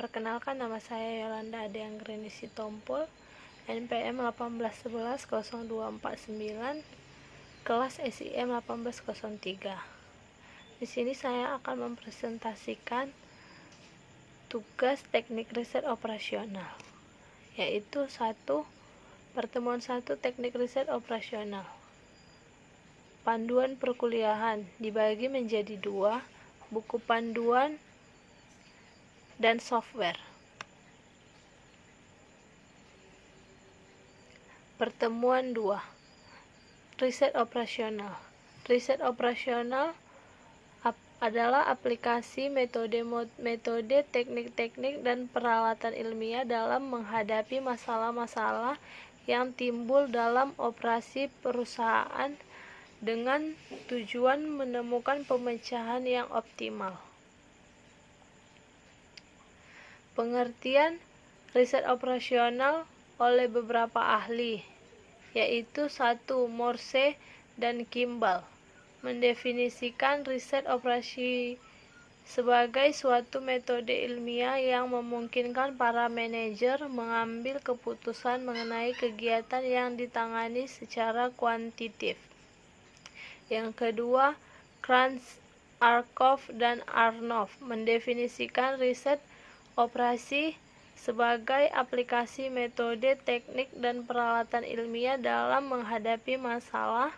Perkenalkan, nama saya Yolanda Adeanggreni Sitompul, NPM 181102449, kelas SIM 1803. Di sini saya akan mempresentasikan tugas teknik riset operasional, yaitu pertemuan 1 teknik riset operasional. Panduan perkuliahan dibagi menjadi 2, buku panduan dan software. Pertemuan 2, riset operasional. Riset operasional adalah aplikasi metode, teknik-teknik, dan peralatan ilmiah dalam menghadapi masalah-masalah yang timbul dalam operasi perusahaan dengan tujuan menemukan pemecahan yang optimal. Pengertian riset operasional oleh beberapa ahli, yaitu 1. Morse dan Kimball, mendefinisikan riset operasi sebagai suatu metode ilmiah yang memungkinkan para manajer mengambil keputusan mengenai kegiatan yang ditangani secara kuantitatif. Yang kedua, Kranz, Arkoff, dan Arnoff mendefinisikan riset operasi sebagai aplikasi metode, teknik, dan peralatan ilmiah dalam menghadapi masalah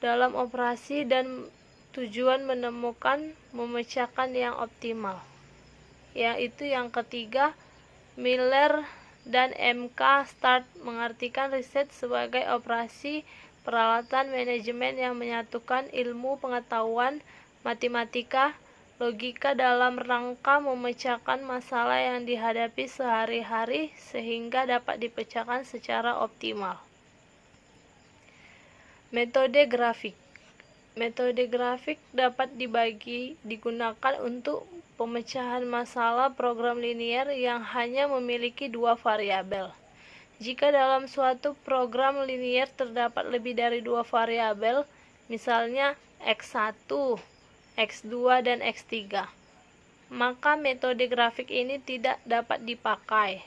dalam operasi dan tujuan menemukan memecahkan yang optimal. Yaitu yang ketiga, Miller dan MK Start mengartikan riset sebagai operasi peralatan manajemen yang menyatukan ilmu pengetahuan, matematika, logika dalam rangka memecahkan masalah yang dihadapi sehari-hari sehingga dapat dipecahkan secara optimal. Metode grafik. Metode grafik dapat digunakan untuk pemecahan masalah program linier yang hanya memiliki 2 variabel. Jika dalam suatu program linier terdapat lebih dari 2 variabel, misalnya X1, X2, dan X3, maka metode grafik ini tidak dapat dipakai.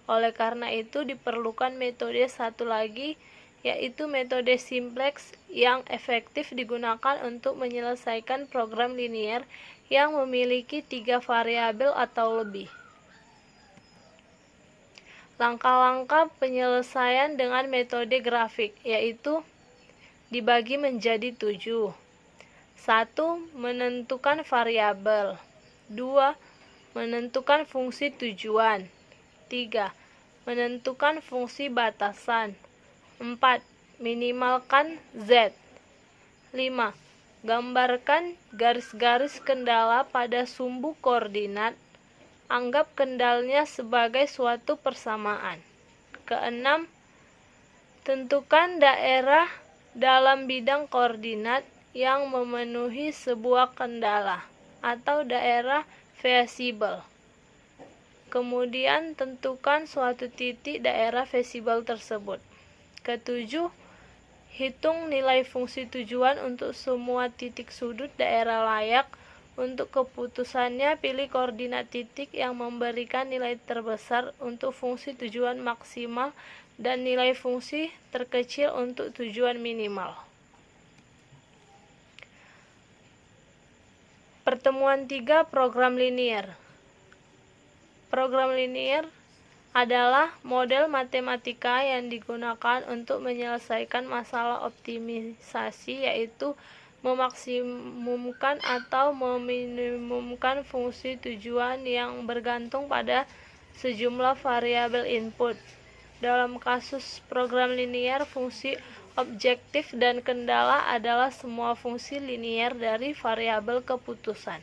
Oleh karena itu diperlukan metode satu lagi, yaitu metode simplex yang efektif digunakan untuk menyelesaikan program linier yang memiliki 3 variabel atau lebih. Langkah-langkah penyelesaian dengan metode grafik yaitu dibagi menjadi 7. 1. Menentukan variabel. 2. Menentukan fungsi tujuan. 3. Menentukan fungsi batasan. 4. Minimalkan Z. 5. Gambarkan garis-garis kendala pada sumbu koordinat. Anggap kendalnya sebagai suatu persamaan. Keenam, tentukan daerah dalam bidang koordinat yang memenuhi sebuah kendala atau daerah visible. Kemudian tentukan suatu titik daerah visible tersebut. Ketujuh, hitung nilai fungsi tujuan untuk semua titik sudut daerah layak. Untuk keputusannya, pilih koordinat titik yang memberikan nilai terbesar untuk fungsi tujuan maksimal dan nilai fungsi terkecil untuk tujuan minimal. Pertemuan 3, program linier. Program linier adalah model matematika yang digunakan untuk menyelesaikan masalah optimisasi, yaitu memaksimumkan atau meminimumkan fungsi tujuan yang bergantung pada sejumlah variabel input. Dalam kasus program linier, fungsi objektif dan kendala adalah semua fungsi linier dari variabel keputusan.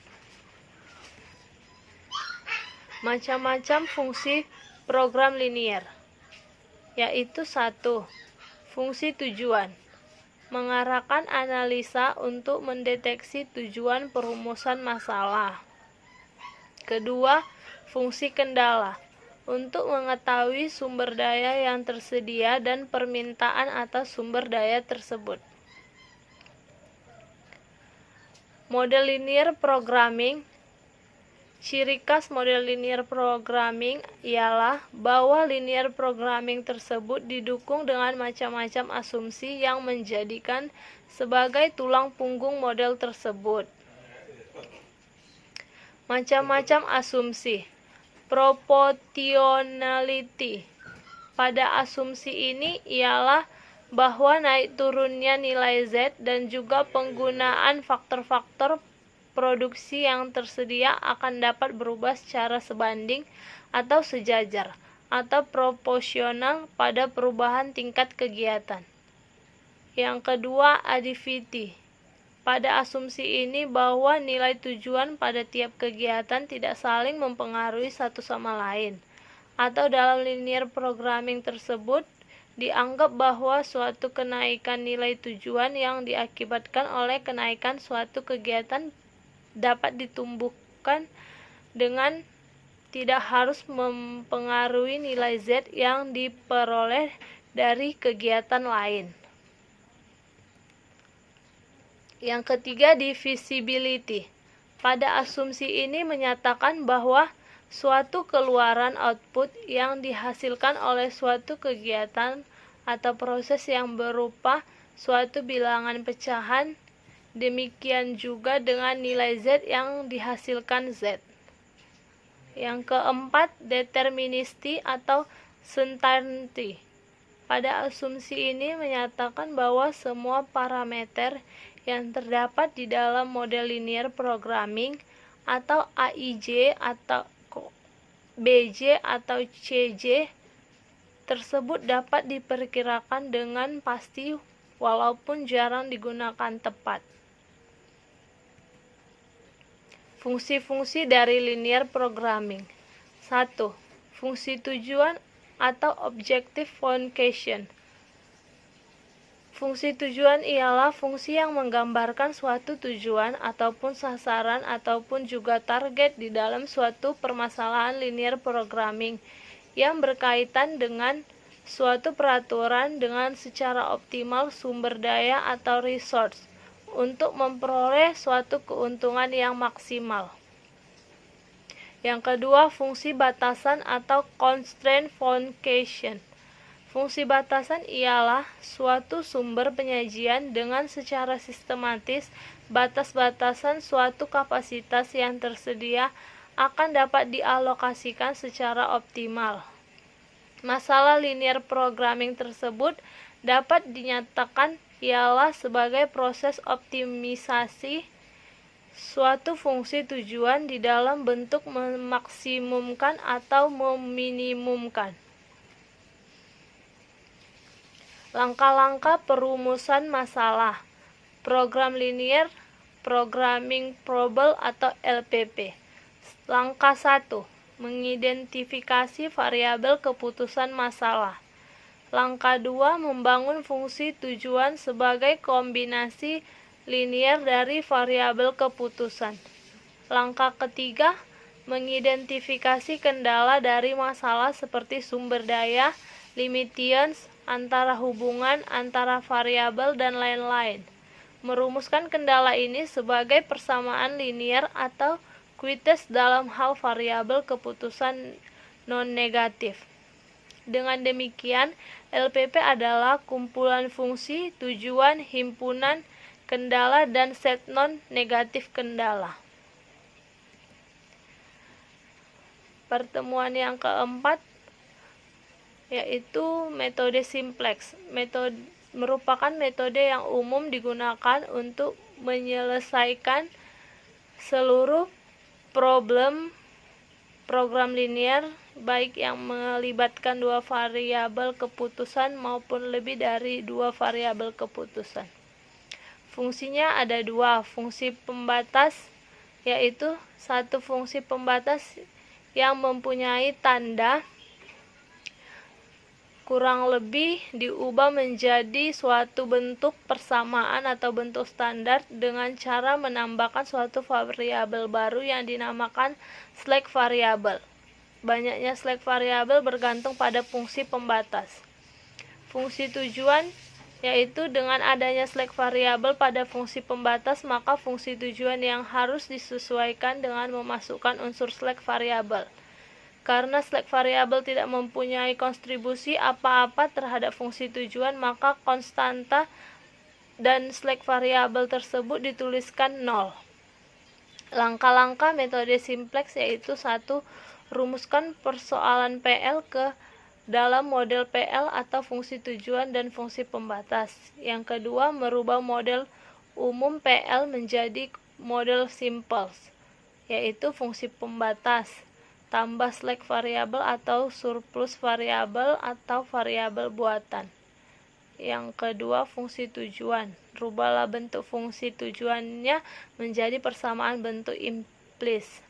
Macam-macam fungsi program linier, yaitu 1. Fungsi tujuan, mengarahkan analisa untuk mendeteksi tujuan perumusan masalah. Kedua, fungsi kendala, untuk mengetahui sumber daya yang tersedia dan permintaan atas sumber daya tersebut. Model linear programming Ciri khas model linear programming ialah bahwa linear programming tersebut didukung dengan macam-macam asumsi yang menjadikan sebagai tulang punggung model tersebut. Macam-macam asumsi. Proportionality. Pada asumsi ini ialah bahwa naik turunnya nilai Z dan juga penggunaan faktor-faktor produksi yang tersedia akan dapat berubah secara sebanding atau sejajar atau proporsional pada perubahan tingkat kegiatan. Yang kedua, additivity. Pada asumsi ini bahwa nilai tujuan pada tiap kegiatan tidak saling mempengaruhi satu sama lain, atau dalam linear programming tersebut dianggap bahwa suatu kenaikan nilai tujuan yang diakibatkan oleh kenaikan suatu kegiatan dapat ditumbuhkan dengan tidak harus mempengaruhi nilai Z yang diperoleh dari kegiatan lain. Yang ketiga, divisibility. Pada asumsi ini menyatakan bahwa suatu keluaran output yang dihasilkan oleh suatu kegiatan atau proses yang berupa suatu bilangan pecahan, demikian juga dengan nilai Z yang dihasilkan Z. Yang keempat, deterministi atau certainty. Pada asumsi ini menyatakan bahwa semua parameter yang terdapat di dalam model linear programming atau AIJ atau BJ atau CJ tersebut dapat diperkirakan dengan pasti walaupun jarang digunakan tepat. Fungsi-fungsi dari linear programming. 1. Fungsi tujuan atau objective function. Fungsi tujuan ialah fungsi yang menggambarkan suatu tujuan ataupun sasaran ataupun juga target di dalam suatu permasalahan linear programming yang berkaitan dengan suatu peraturan dengan secara optimal sumber daya atau resource untuk memperoleh suatu keuntungan yang maksimal. Yang kedua, fungsi batasan atau constraint function. Fungsi batasan ialah suatu sumber penyajian dengan secara sistematis batas-batasan suatu kapasitas yang tersedia akan dapat dialokasikan secara optimal. Masalah linear programming tersebut dapat dinyatakan ialah sebagai proses optimisasi suatu fungsi tujuan di dalam bentuk memaksimumkan atau meminimumkan. Langkah-langkah perumusan masalah. Program linear programming problem atau LPP. Langkah 1. Mengidentifikasi variabel keputusan masalah. Langkah 2. Membangun fungsi tujuan sebagai kombinasi linear dari variabel keputusan. Langkah ketiga, mengidentifikasi kendala dari masalah seperti sumber daya, limitations, antara hubungan antara variabel dan lain-lain. Merumuskan kendala ini sebagai persamaan linear atau quites dalam hal variabel keputusan non-negatif. Dengan demikian, LPP adalah kumpulan fungsi, tujuan, himpunan, kendala, dan set non-negatif kendala. Pertemuan yang keempat yaitu metode simplex. Merupakan metode yang umum digunakan untuk menyelesaikan seluruh problem program linear baik yang melibatkan dua variabel keputusan maupun lebih dari dua variabel keputusan. Fungsinya ada dua, fungsi pembatas, yaitu satu fungsi pembatas yang mempunyai tanda kurang lebih diubah menjadi suatu bentuk persamaan atau bentuk standar dengan cara menambahkan suatu variabel baru yang dinamakan slack variabel. Banyaknya slack variabel bergantung pada fungsi pembatas. Fungsi tujuan yaitu dengan adanya slack variabel pada fungsi pembatas, maka fungsi tujuan yang harus disesuaikan dengan memasukkan unsur slack variabel. Karena slack variabel tidak mempunyai kontribusi apa-apa terhadap fungsi tujuan, maka konstanta dan slack variabel tersebut dituliskan 0. Langkah-langkah metode simplex yaitu 1. Rumuskan persoalan PL ke dalam model PL atau fungsi tujuan dan fungsi pembatas. Yang kedua, merubah model umum PL menjadi model simples, yaitu fungsi pembatas tambah slack variabel atau surplus variabel atau variabel buatan. Yang kedua, fungsi tujuan. Rubahlah bentuk fungsi tujuannya menjadi persamaan bentuk implis.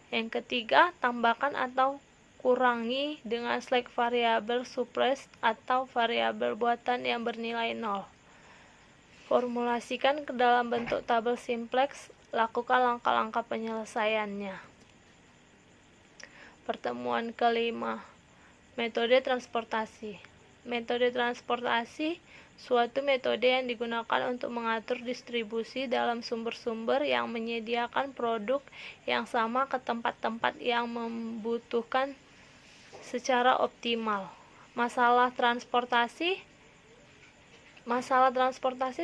Yang ketiga, tambahkan atau kurangi dengan slack variabel surplus atau variabel buatan yang bernilai 0. Formulasikan ke dalam bentuk tabel simplex. Lakukan langkah-langkah penyelesaiannya. Pertemuan kelima, metode transportasi. Metode transportasi suatu metode yang digunakan untuk mengatur distribusi dalam sumber-sumber yang menyediakan produk yang sama ke tempat-tempat yang membutuhkan secara optimal. Masalah transportasi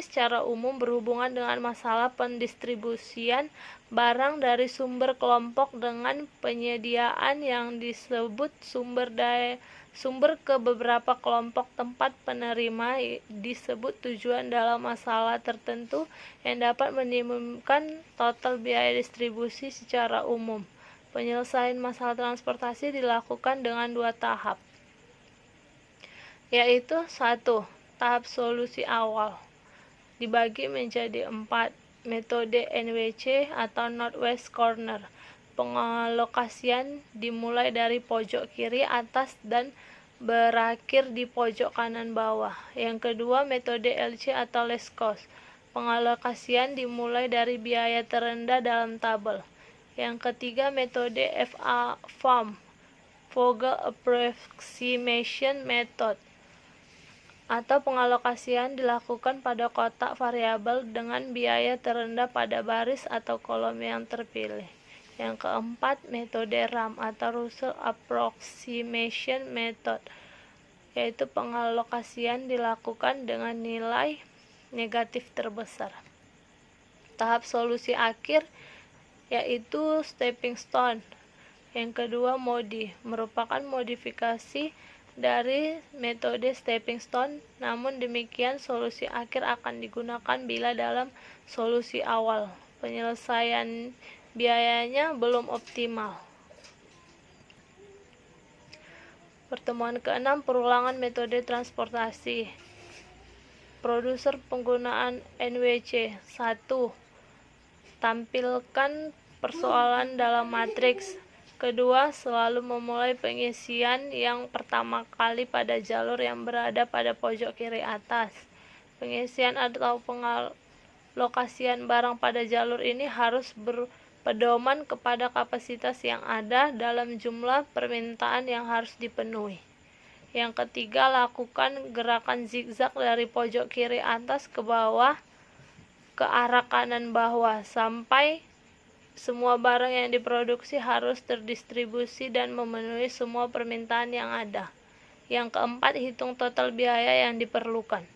secara umum berhubungan dengan masalah pendistribusian barang dari sumber kelompok dengan penyediaan yang disebut sumber ke beberapa kelompok tempat penerima disebut tujuan dalam masalah tertentu yang dapat menimbulkan total biaya distribusi secara umum. Penyelesaian masalah transportasi dilakukan dengan 2 tahap, yaitu 1. Tahap solusi awal dibagi menjadi 4. Metode NWC atau Northwest Corner. Pengalokasian dimulai dari pojok kiri atas dan berakhir di pojok kanan bawah. Yang kedua, metode LC atau least cost. Pengalokasian dimulai dari biaya terendah dalam tabel. Yang ketiga, metode FAM, Vogel Approximation Method, atau pengalokasian dilakukan pada kotak variabel dengan biaya terendah pada baris atau kolom yang terpilih. Yang keempat, metode RAM atau Russell Approximation Method, yaitu pengalokasian dilakukan dengan nilai negatif terbesar. Tahap solusi akhir yaitu stepping stone. Yang kedua, MODI, merupakan modifikasi dari metode stepping stone, namun demikian solusi akhir akan digunakan bila dalam solusi awal penyelesaian biayanya belum optimal. Pertemuan ke-6, perulangan metode transportasi. Produser penggunaan NWC. 1. Tampilkan persoalan dalam matriks. Kedua, selalu memulai pengisian yang pertama kali pada jalur yang berada pada pojok kiri atas. Pengisian atau pengalokasian barang pada jalur ini harus berpedoman kepada kapasitas yang ada dalam jumlah permintaan yang harus dipenuhi. Yang ketiga, lakukan gerakan zigzag dari pojok kiri atas ke bawah ke arah kanan bawah sampai semua barang yang diproduksi harus terdistribusi dan memenuhi semua permintaan yang ada. Yang keempat, hitung total biaya yang diperlukan.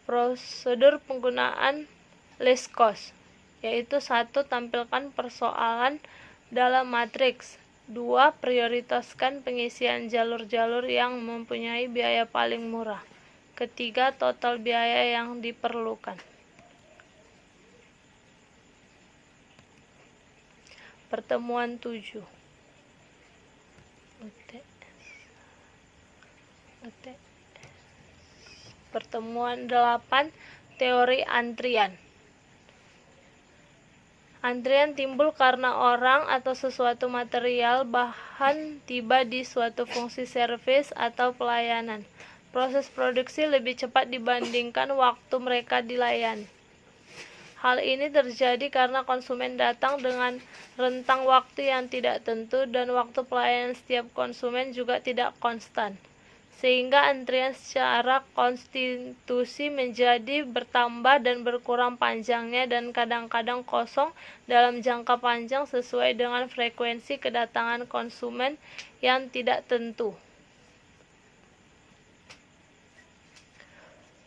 Prosedur penggunaan least cost, yaitu 1. Tampilkan persoalan dalam matriks. 2. Prioritaskan pengisian jalur-jalur yang mempunyai biaya paling murah. Ketiga, total biaya yang diperlukan. Pertemuan 7. Pertemuan 8, teori antrian. Antrian timbul karena orang atau sesuatu material bahan tiba di suatu fungsi servis atau pelayanan. Proses produksi lebih cepat dibandingkan waktu mereka dilayani. Hal ini terjadi karena konsumen datang dengan rentang waktu yang tidak tentu dan waktu pelayanan setiap konsumen juga tidak konstan, sehingga antrian secara konstitusi menjadi bertambah dan berkurang panjangnya dan kadang-kadang kosong dalam jangka panjang sesuai dengan frekuensi kedatangan konsumen yang tidak tentu.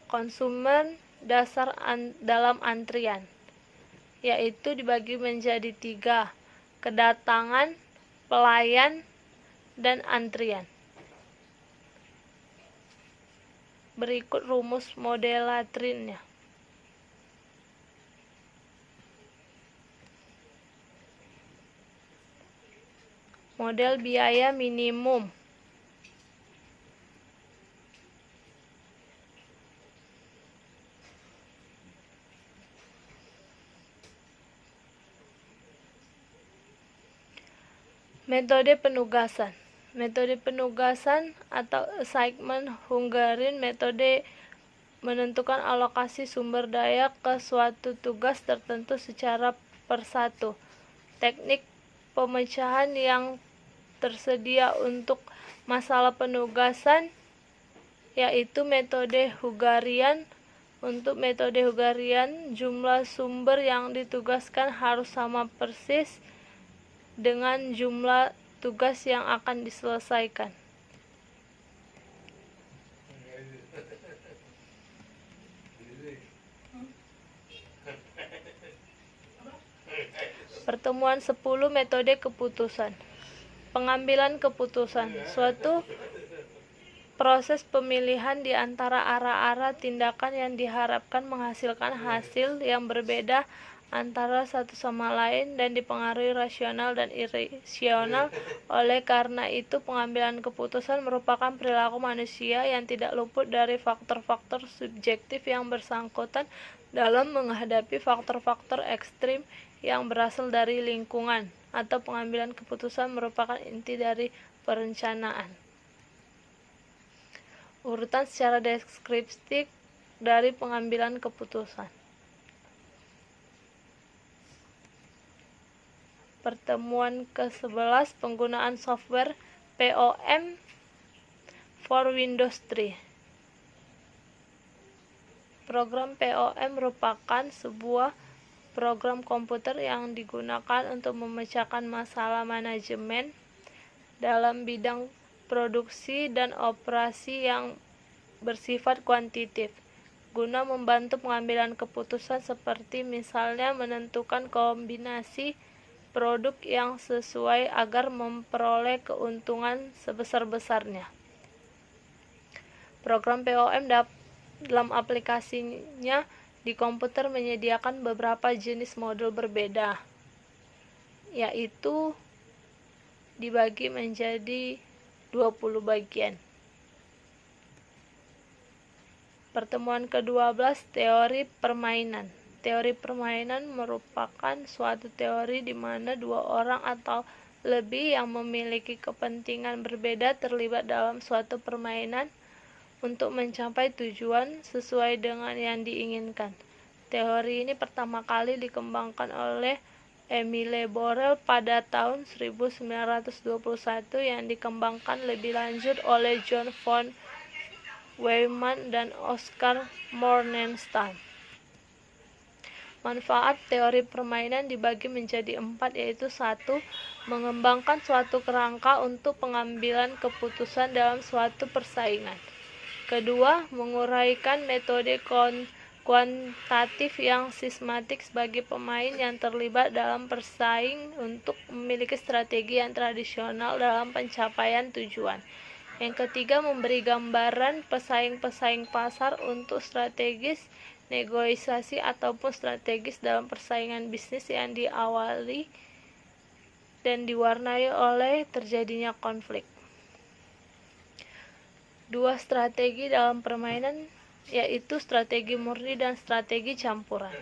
Konsumen dasar dalam antrian, yaitu dibagi menjadi 3, kedatangan, pelayan, dan antrian. Berikut rumus modelatrinnya. Model biaya minimum. Metode penugasan. Metode penugasan atau assignment Hungarian metode menentukan alokasi sumber daya ke suatu tugas tertentu secara persatu. Teknik pemecahan yang tersedia untuk masalah penugasan yaitu metode Hungarian. Untuk metode Hungarian, jumlah sumber yang ditugaskan harus sama persis dengan jumlah tugas yang akan diselesaikan. Pertemuan 10 metode keputusan. Pengambilan keputusan. Suatu proses pemilihan di antara arah-arah tindakan yang diharapkan menghasilkan hasil yang berbeda antara satu sama lain dan dipengaruhi rasional dan irasional. Oleh karena itu, pengambilan keputusan merupakan perilaku manusia yang tidak luput dari faktor-faktor subjektif yang bersangkutan dalam menghadapi faktor-faktor ekstrim yang berasal dari lingkungan, atau pengambilan keputusan merupakan inti dari perencanaan. Urutan secara deskriptif dari pengambilan keputusan. Pertemuan ke-11, penggunaan software POM for Windows 3. Program POM merupakan sebuah program komputer yang digunakan untuk memecahkan masalah manajemen dalam bidang produksi dan operasi yang bersifat kuantitatif, guna membantu pengambilan keputusan seperti misalnya menentukan kombinasi produk yang sesuai agar memperoleh keuntungan sebesar-besarnya. Program POM dalam aplikasinya di komputer menyediakan beberapa jenis modul berbeda, yaitu dibagi menjadi 20 bagian. Pertemuan ke-12, teori permainan. Teori permainan merupakan suatu teori di mana dua orang atau lebih yang memiliki kepentingan berbeda terlibat dalam suatu permainan untuk mencapai tujuan sesuai dengan yang diinginkan. Teori ini pertama kali dikembangkan oleh Emile Borel pada tahun 1921 yang dikembangkan lebih lanjut oleh John von Neumann dan Oskar Morgenstern. Manfaat teori permainan dibagi menjadi 4, yaitu 1. Mengembangkan suatu kerangka untuk pengambilan keputusan dalam suatu persaingan. 2. Menguraikan metode kuantitatif yang sistematik bagi pemain yang terlibat dalam bersaing untuk memiliki strategi yang tradisional dalam pencapaian tujuan. Yang 3. Memberi gambaran pesaing-pesaing pasar untuk strategis negosiasi ataupun strategis dalam persaingan bisnis yang diawali dan diwarnai oleh terjadinya konflik. 2 strategi dalam permainan, yaitu strategi murni dan strategi campuran.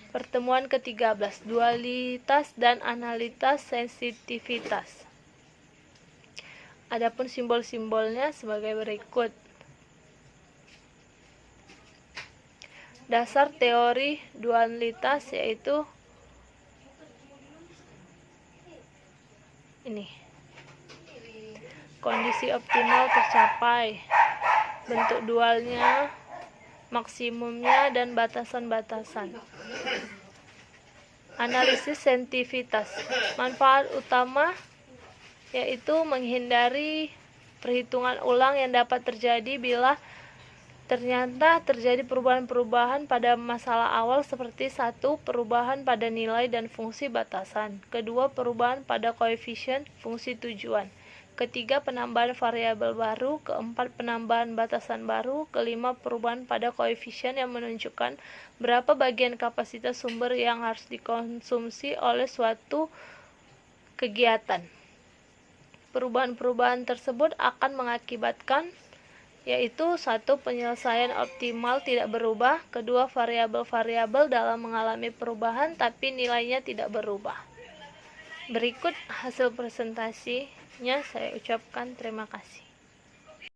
Pertemuan ke-13, dualitas dan analitas sensitivitas. Adapun simbol-simbolnya sebagai berikut. dasar teori dualitas, yaitu ini. Kondisi optimal tercapai, bentuk dualnya, maksimumnya, dan batasan-batasan. Analisis sensitivitas. Manfaat utama yaitu menghindari perhitungan ulang yang dapat terjadi bila ternyata terjadi perubahan-perubahan pada masalah awal, seperti 1. Perubahan pada nilai dan fungsi batasan. 2. Perubahan pada koefisien fungsi tujuan. 3. Penambahan variabel baru. 4. Penambahan batasan baru. 5. Perubahan pada koefisien yang menunjukkan berapa bagian kapasitas sumber yang harus dikonsumsi oleh suatu kegiatan. Perubahan-perubahan tersebut akan mengakibatkan yaitu 1. Penyelesaian optimal tidak berubah. 2. Variabel-variabel dalam mengalami perubahan tapi nilainya tidak berubah. Berikut hasil presentasinya, saya ucapkan terima kasih.